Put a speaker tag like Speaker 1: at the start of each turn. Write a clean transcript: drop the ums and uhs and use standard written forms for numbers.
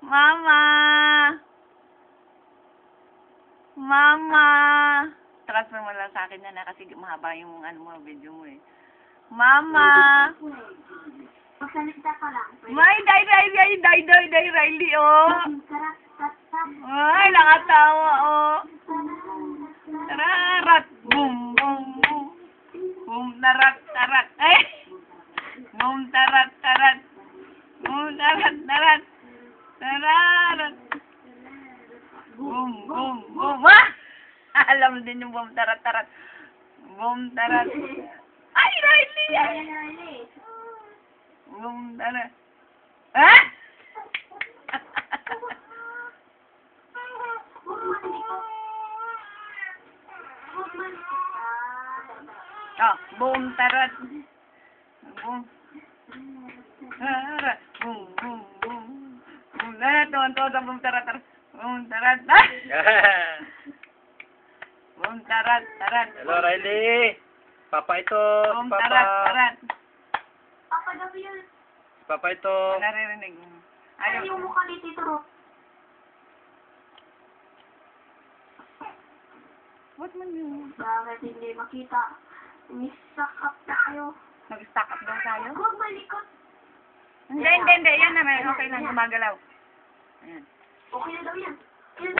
Speaker 1: Mama! Mama! Transfer mo lang sa akin na kasi mahaba yung video mo eh. Mama!
Speaker 2: Magsalita ka lang.
Speaker 1: May day, Riley, oh! Ay, nakatawa, oh! Tararat! Boom, boom, boom! Boom, tarat, tarat! Ay! Boom, tarat, tarat! Boom, tarat, tarat! Tararat! Boom, boom, boom! Ah! Alam din yung boom, tarat, tarat! Boom, tarat! Ay, Riley! Ay! Boom, tarat! Ah! Oh, boom, tarat! Boom! Tarat! Boom, boom, boom! Boom, tarat! Tuwan-tuwan, boom, tarat, tarat! Boom, tarat! Ah! Boom, tarat, tarat!
Speaker 3: Hello, Riley. Papa ito.
Speaker 1: Boom,
Speaker 3: Papa.
Speaker 1: tarat, tarat!
Speaker 2: Papa daw yun.
Speaker 3: Papa ito.
Speaker 1: Naririnig mo.
Speaker 2: Ayaw yung mukha ni Tito Ro.
Speaker 1: Ba't man yun?
Speaker 2: Bakit hindi makita? Misakap tayo.
Speaker 1: Nag-stack up daw tayo?
Speaker 2: Huwag malikot.
Speaker 1: Hindi. Yan naman. Okay lang. Gumagalaw. Ayan.
Speaker 2: Okay na daw yan.